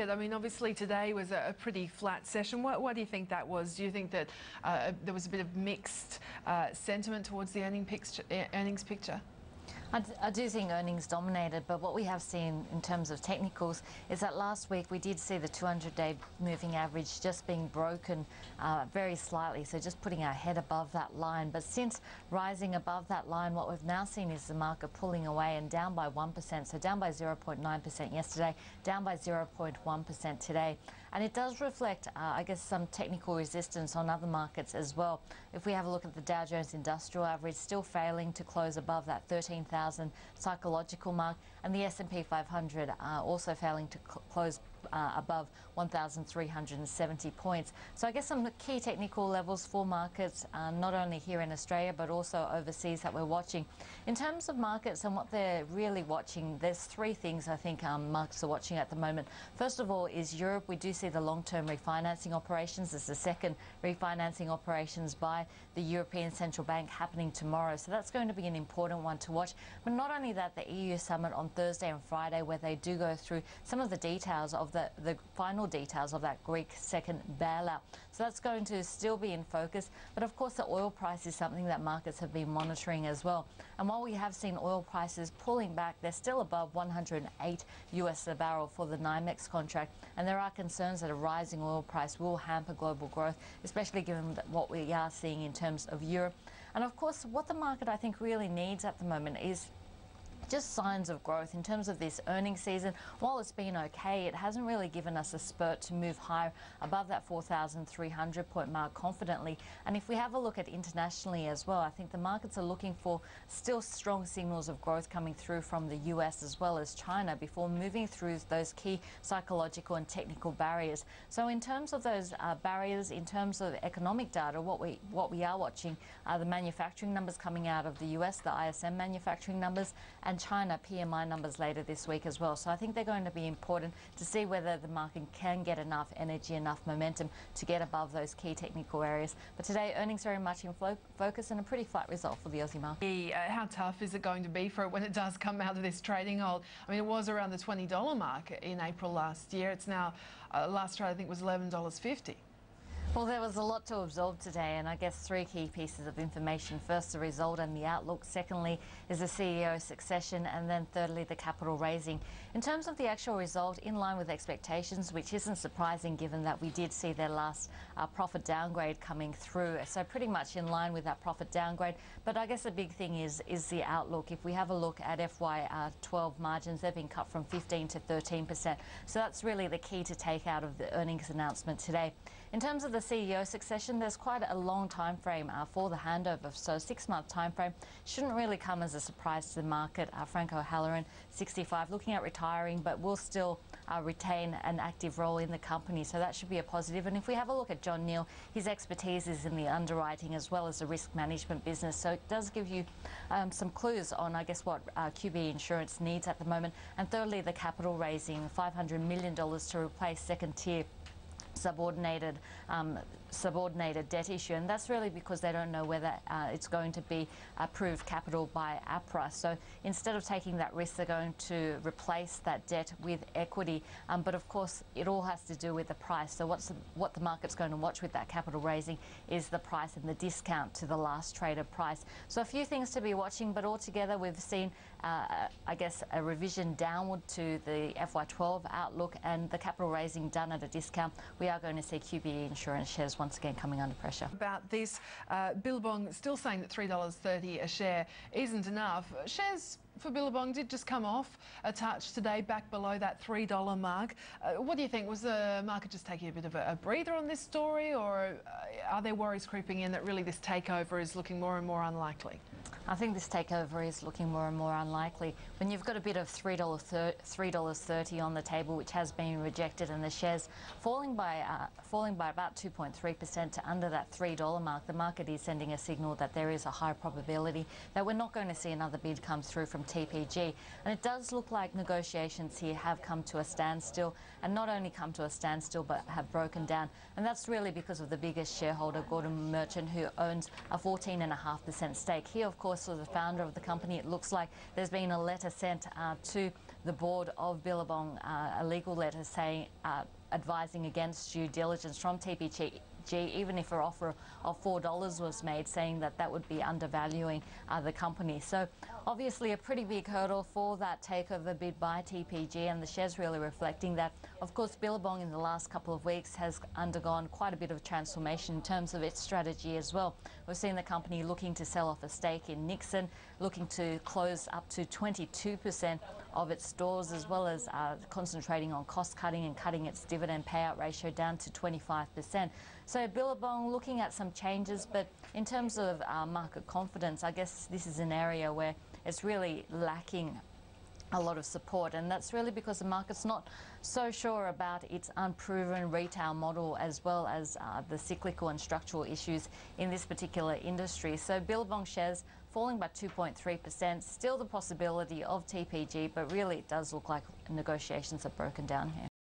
market, I mean, obviously today was a pretty flat session. Why do you think that was? Do you think that there was a bit of mixed sentiment towards the earnings picture? I do think earnings dominated, but what we have seen in terms of technicals is that last week we did see the 200-day moving average just being broken very slightly, so just putting our head above that line. But since rising above that line, what we've now seen is the market pulling away and down by 1%, so down by 0.9% yesterday, down by 0.1% today. And it does reflect, I guess, some technical resistance on other markets as well. If we have a look at the Dow Jones Industrial Average, still failing to close above that 13,000 psychological mark, and the S&P 500 also failing to close above 1,370 points. So I guess some key technical levels for markets, not only here in Australia but also overseas, that we're watching. In terms of markets and what they're really watching, there's three things I think markets are watching at the moment. First of all is Europe. We do see the long-term refinancing operations. There's the second refinancing operations by the European Central Bank happening tomorrow. So that's going to be an important one to watch. But not only that, the EU summit on Thursday and Friday, where they do go through some of the details of the final details of that Greek second bailout. So that's going to still be in focus. But of course, the oil price is something that markets have been monitoring as well. And while we have seen oil prices pulling back, they're still above 108 US a barrel for the NYMEX contract. And there are concerns that a rising oil price will hamper global growth, especially given what we are seeing in terms of Europe. And of course, what the market I think really needs at the moment is just signs of growth in terms of this earnings season. While it's been okay, it hasn't really given us a spurt to move higher above that 4,300 point mark confidently. And if we have a look at internationally as well, I think the markets are looking for still strong signals of growth coming through from the US as well as China before moving through those key psychological and technical barriers. So in terms of those barriers, in terms of economic data, what we are watching are the manufacturing numbers coming out of the US, the ISM manufacturing numbers, and China PMI numbers later this week as well. So I think they're going to be important to see whether the market can get enough energy, enough momentum to get above those key technical areas. But today, earnings very much in focus and a pretty flat result for the Aussie market. How tough is it going to be for it when it does come out of this trading hold? I mean, it was around the $20 mark in April last year. It's now, last trade I think was $11.50. Well, there was a lot to absorb today, and I guess three key pieces of information. First, the result and the outlook. Secondly, is the CEO succession, and then thirdly, the capital raising. In terms of the actual result, in line with expectations, which isn't surprising given that we did see their last profit downgrade coming through. So pretty much in line with that profit downgrade. But I guess the big thing is the outlook. If we have a look at FY12 margins, they've been cut from 15 to 13%. So that's really the key to take out of the earnings announcement today. In terms of the CEO succession, there's quite a long time frame for the handover, so a 6-month time frame shouldn't really come as a surprise to the market. Frank O'Halloran, 65, looking at retiring, but will still retain an active role in the company, so that should be a positive. And if we have a look at John Neal, his expertise is in the underwriting as well as the risk management business, so it does give you some clues on, I guess, what QBE Insurance needs at the moment. And thirdly, the capital raising, $500 million to replace second-tier subordinated debt issue, and that's really because they don't know whether it's going to be approved capital by APRA. So instead of taking that risk, they're going to replace that debt with equity. But of course, it all has to do with the price. So what the market's going to watch with that capital raising is the price and the discount to the last traded price. So a few things to be watching, but altogether we've seen, I guess, a revision downward to the FY12 outlook and the capital raising done at a discount. We are going to see QBE Insurance shares once again coming under pressure. About this, Billabong still saying that $3.30 a share isn't enough. Shares for Billabong did just come off a touch today, back below that $3 mark. What do you think? Was the market just taking a bit of a breather on this story, or are there worries creeping in that really this takeover is looking more and more unlikely? I think this takeover is looking more and more unlikely. When you've got a bit of $3.30 on the table, which has been rejected, and the shares falling by about 2.3% to under that $3 mark, the market is sending a signal that there is a high probability that we're not going to see another bid come through from TPG. And it does look like negotiations here have come to a standstill, and not only come to a standstill but have broken down. And that's really because of the biggest shareholder, Gordon Merchant, who owns a 14.5% stake. He, of course, was the founder of the company. It looks like there's been a letter sent to the board of Billabong a legal letter saying, advising against due diligence from TPG, even if an offer of $4 was made, saying that that would be undervaluing the company. So obviously a pretty big hurdle for that takeover bid by TPG, and the shares really reflecting that. Of course, Billabong in the last couple of weeks has undergone quite a bit of transformation in terms of its strategy as well. We've seen the company looking to sell off a stake in Nixon, looking to close up to 22% of its stores, as well as concentrating on cost cutting and cutting its dividend payout ratio down to 25%. So Billabong looking at some changes, but in terms of market confidence, I guess this is an area where it's really lacking a lot of support, and that's really because the market's not so sure about its unproven retail model, as well as the cyclical and structural issues in this particular industry. So Billabong shares falling by 2.3%, still the possibility of TPG, but really it does look like negotiations have broken down here.